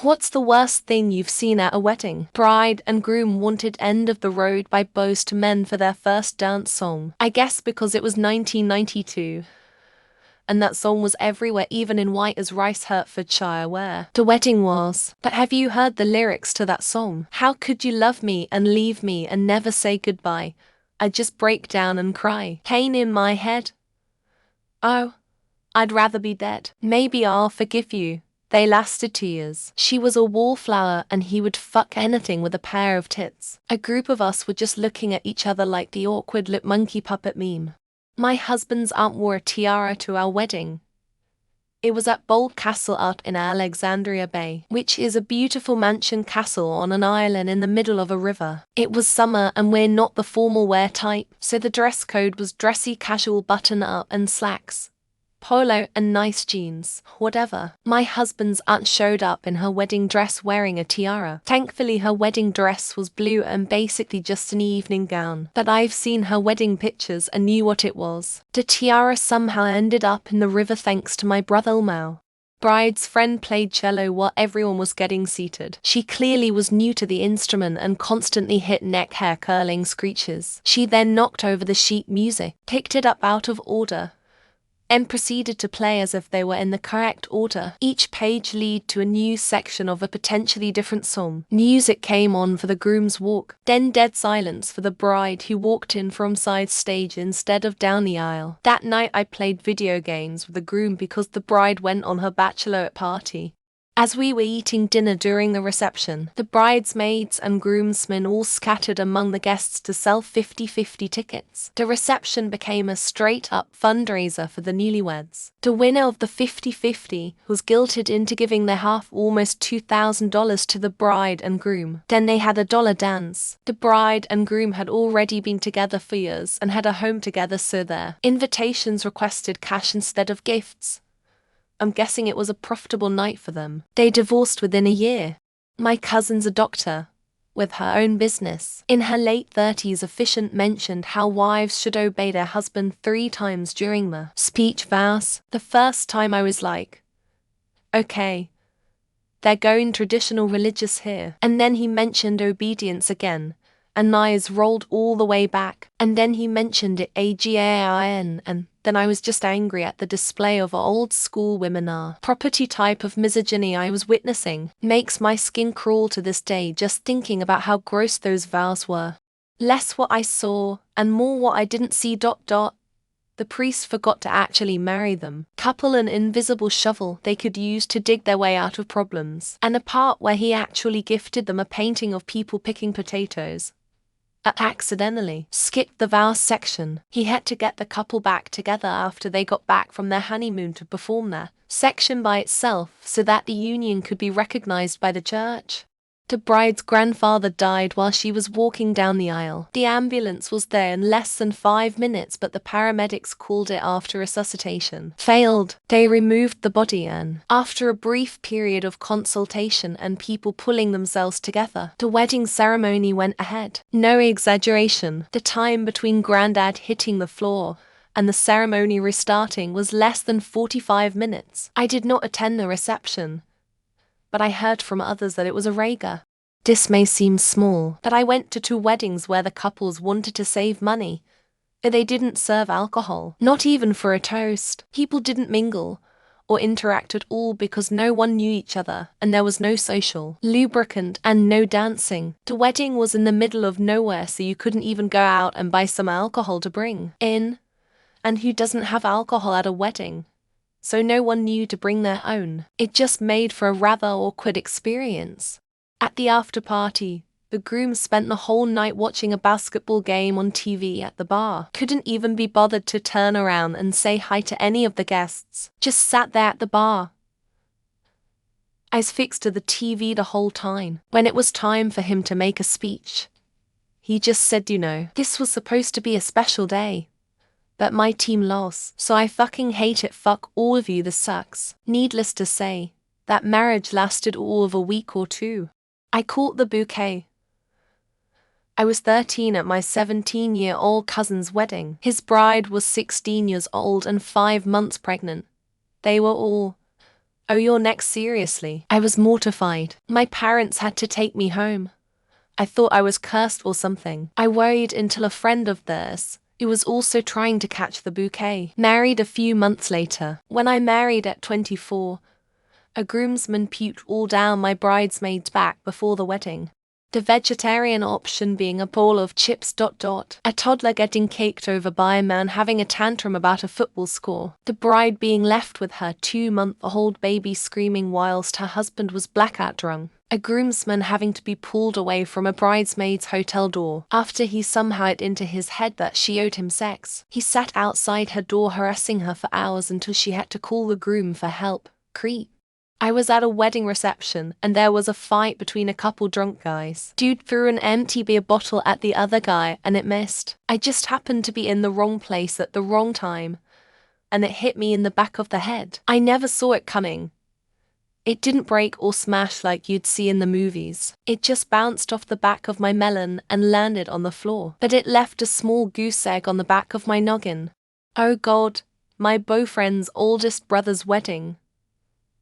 What's the worst thing you've seen at a wedding? Bride and groom wanted End of the Road by Boyz II Men for their first dance song. I guess because it was 1992. And that song was everywhere, even in white as rice Hertfordshire where the wedding was. But have you heard the lyrics to that song? How could you love me and leave me and never say goodbye? I just break down and cry. Pain in my head. Oh, I'd rather be dead. Maybe I'll forgive you. They lasted 2 years. She was a wallflower and he would fuck anything with a pair of tits. A group of us were just looking at each other like the awkward lip monkey puppet meme. My husband's aunt wore a tiara to our wedding. It was at Bold Castle Art in Alexandria Bay, which is a beautiful mansion castle on an island in the middle of a river. It was summer and we're not the formal wear type, so the dress code was dressy casual button-up and slacks. Polo and nice jeans, whatever. My husband's aunt showed up in her wedding dress wearing a tiara. Thankfully her wedding dress was blue and basically just an evening gown. But I've seen her wedding pictures and knew what it was. The tiara somehow ended up in the river thanks to my brother Mao. Bride's friend played cello while everyone was getting seated. She clearly was new to the instrument and constantly hit neck hair curling screeches. She then knocked over the sheet music, picked it up out of order, and proceeded to play as if they were in the correct order. Each page led to a new section of a potentially different song. Music came on for the groom's walk, then dead silence for the bride who walked in from side stage instead of down the aisle. That night I played video games with the groom because the bride went on her bachelorette party. As we were eating dinner during the reception, the bridesmaids and groomsmen all scattered among the guests to sell 50-50 tickets. The reception became a straight-up fundraiser for the newlyweds. The winner of the 50-50 was guilted into giving their half, almost $2,000, to the bride and groom. Then they had a dollar dance. The bride and groom had already been together for years and had a home together, so their invitations requested cash instead of gifts. I'm guessing it was a profitable night for them. They divorced within a year. My cousin's a doctor, with her own business. In her late 30s, officiant mentioned how wives should obey their husband 3 times during the speech vows. The first time I was like, okay, they're going traditional religious here. And then he mentioned obedience again, and my eyes rolled all the way back. And then he mentioned it again, and then I was just angry at the display of old school women property type of misogyny I was witnessing. Makes my skin crawl to this day just thinking about how gross those vows were. Less what I saw, and more what I didn't see. The priest forgot to actually marry them. Couple an invisible shovel they could use to dig their way out of problems. And a part where he actually gifted them a painting of people picking potatoes. Accidentally skipped the vows section. He had to get the couple back together after they got back from their honeymoon to perform that section by itself so that the union could be recognized by the church. The bride's grandfather died while she was walking down the aisle. The ambulance was there in less than 5 minutes, but the paramedics called it after resuscitation failed. They removed the body and, after a brief period of consultation and people pulling themselves together, the wedding ceremony went ahead. No exaggeration, the time between Grandad hitting the floor and the ceremony restarting was less than 45 minutes. I did not attend the reception, but I heard from others that it was a rager. This may seem small, but I went to 2 weddings where the couples wanted to save money. They didn't serve alcohol, not even for a toast. People didn't mingle or interact at all because no one knew each other and there was no social lubricant and no dancing. The wedding was in the middle of nowhere, so you couldn't even go out and buy some alcohol to bring in. And who doesn't have alcohol at a wedding? So no one knew to bring their own. It just made for a rather awkward experience. At the after party, the groom spent the whole night watching a basketball game on TV at the bar. Couldn't even be bothered to turn around and say hi to any of the guests. Just sat there at the bar, eyes fixed to the TV the whole time. When it was time for him to make a speech, he just said, this was supposed to be a special day, but my team lost, so I fucking hate it. Fuck all of you, this sucks. Needless to say, that marriage lasted all of a week or 2. I caught the bouquet. I was 13 at my 17-year-old cousin's wedding. His bride was 16 years old and 5 months pregnant. They were all Oh, you're next, seriously? I was mortified. My parents had to take me home. I thought I was cursed or something. I worried until a friend of theirs, who was also trying to catch the bouquet, married a few months later. When I married at 24, a groomsman puked all down my bridesmaid's back before the wedding. The vegetarian option being a bowl of chips. A toddler getting caked over by a man having a tantrum about a football score. The bride being left with her 2-month-old baby screaming whilst her husband was blackout drunk. A groomsman having to be pulled away from a bridesmaid's hotel door after he somehow had into his head that she owed him sex. He sat outside her door harassing her for hours until she had to call the groom for help. Creep. I was at a wedding reception and there was a fight between a couple drunk guys. Dude threw an empty beer bottle at the other guy and it missed. I just happened to be in the wrong place at the wrong time and it hit me in the back of the head. I never saw it coming. It didn't break or smash like you'd see in the movies. It just bounced off the back of my melon and landed on the floor. But it left a small goose egg on the back of my noggin. Oh God, my boyfriend's oldest brother's wedding.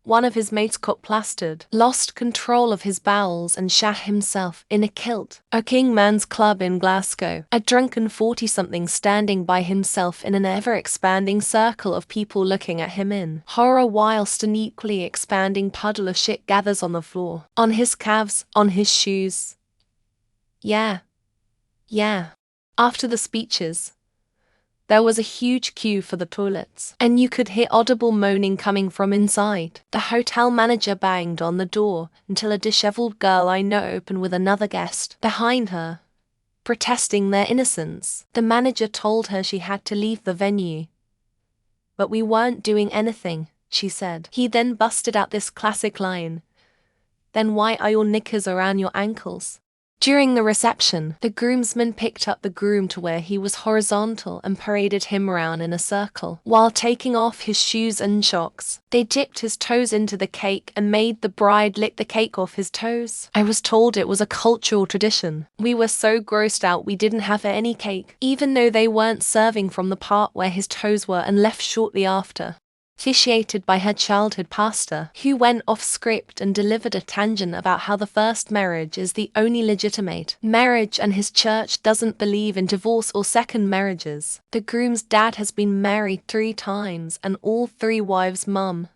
One of his mates got plastered, lost control of his bowels and shat himself in a kilt. A Kingman's Club in Glasgow. A drunken 40-something standing by himself in an ever-expanding circle of people looking at him in horror whilst an equally expanding puddle of shit gathers on the floor. On his calves, on his shoes. Yeah. After the speeches, there was a huge queue for the toilets, and you could hear audible moaning coming from inside. The hotel manager banged on the door until a disheveled girl I know opened with another guest behind her, protesting their innocence. The manager told her she had to leave the venue. But we weren't doing anything, she said. He then busted out this classic line. Then why are your knickers around your ankles? During the reception, the groomsman picked up the groom to where he was horizontal and paraded him around in a circle, while taking off his shoes and socks. They dipped his toes into the cake and made the bride lick the cake off his toes. I was told it was a cultural tradition. We were so grossed out we didn't have any cake, even though they weren't serving from the part where his toes were and left shortly after. Officiated by her childhood pastor, who went off script and delivered a tangent about how the first marriage is the only legitimate marriage and his church doesn't believe in divorce or second marriages. The groom's dad has been married 3 times and all 3 wives' mum.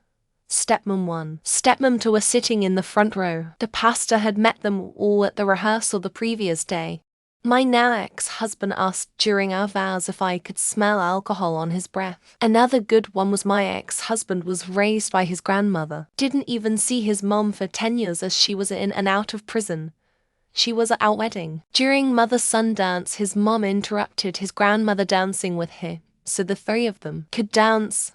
Stepmom 1, stepmom 2 were sitting in the front row. The pastor had met them all at the rehearsal the previous day. My now ex-husband asked during our vows if I could smell alcohol on his breath. Another good one was my ex-husband was raised by his grandmother. Didn't even see his mom for 10 years as she was in and out of prison. She was at our wedding. During mother-son dance, his mom interrupted his grandmother dancing with him, so the 3 of them could dance.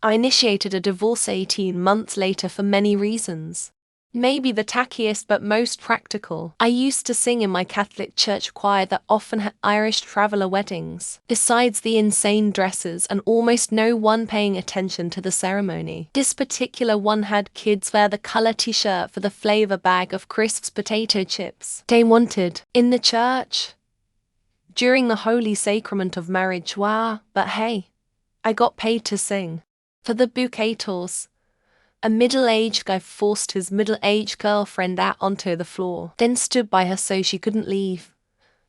I initiated a divorce 18 months later for many reasons. Maybe the tackiest but most practical. I used to sing in my Catholic church choir that often had Irish traveller weddings. Besides the insane dresses and almost no one paying attention to the ceremony, this particular one had kids wear the colour t-shirt for the flavour bag of crisps potato chips they wanted in the church during the holy sacrament of marriage. Wow, but hey, I got paid to sing. For the bouquet toss, a middle-aged guy forced his middle-aged girlfriend out onto the floor, then stood by her so she couldn't leave.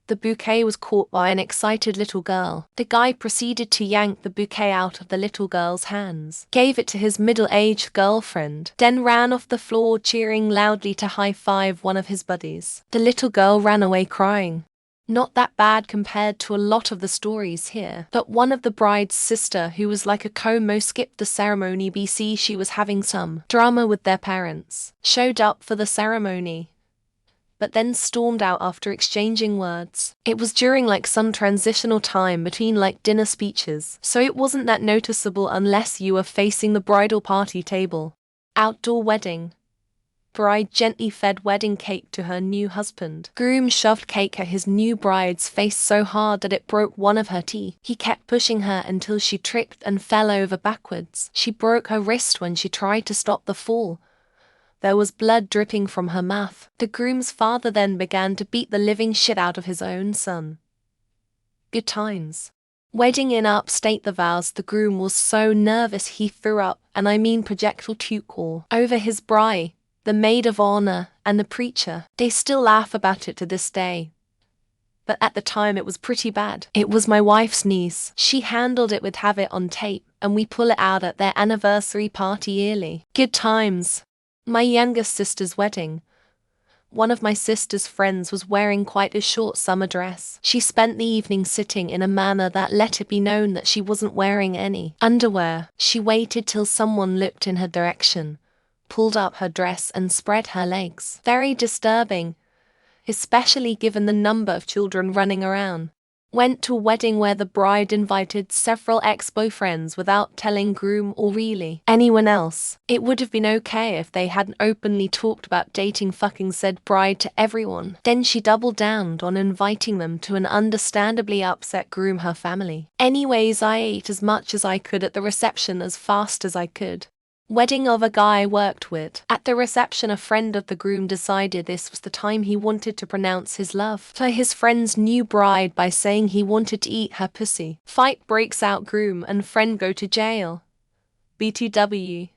The bouquet was caught by an excited little girl. The guy proceeded to yank the bouquet out of the little girl's hands, gave it to his middle-aged girlfriend, then ran off the floor cheering loudly to high-five one of his buddies. The little girl ran away crying. Not that bad compared to a lot of the stories here, but one of the bride's sister, who was like a como, skipped the ceremony BC she was having some drama with their parents, showed up for the ceremony, but then stormed out after exchanging words. It was during like some transitional time between like dinner speeches, so it wasn't that noticeable unless you were facing the bridal party table. Outdoor wedding. Bride gently fed wedding cake to her new husband. Groom shoved cake at his new bride's face so hard that it broke one of her teeth. He kept pushing her until she tripped and fell over backwards. She broke her wrist when she tried to stop the fall. There was blood dripping from her mouth. The groom's father then began to beat the living shit out of his own son. Good times. Wedding in upstate the vows, the groom was so nervous he threw up, and I mean projectile tuchel, over his bride, the maid of honor, and the preacher. They still laugh about it to this day. But at the time it was pretty bad. It was my wife's niece. She handled it with have it on tape, and we pull it out at their anniversary party yearly. Good times. My youngest sister's wedding. One of my sister's friends was wearing quite a short summer dress. She spent the evening sitting in a manner that let it be known that she wasn't wearing any underwear. She waited till someone looked in her direction, pulled up her dress and spread her legs. Very disturbing, especially given the number of children running around. Went to a wedding where the bride invited several ex-boyfriends without telling groom or really anyone else. It would have been okay if they hadn't openly talked about dating fucking said bride to everyone. Then she doubled down on inviting them to an understandably upset groom, her family. Anyways, I ate as much as I could at the reception as fast as I could. Wedding of a guy I worked with. At the reception, a friend of the groom decided this was the time he wanted to pronounce his love for his friend's new bride by saying he wanted to eat her pussy. Fight breaks out, groom and friend go to jail. BTW.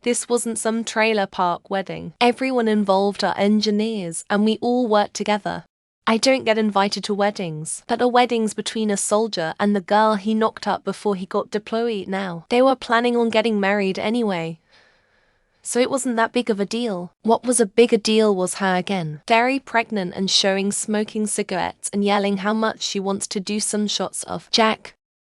This wasn't some trailer park wedding. Everyone involved are engineers and we all work together. I don't get invited to weddings, but a wedding's between a soldier and the girl he knocked up before he got deployed now. They were planning on getting married anyway, so it wasn't that big of a deal. What was a bigger deal was her again, very pregnant and showing smoking cigarettes and yelling how much she wants to do some shots of Jack.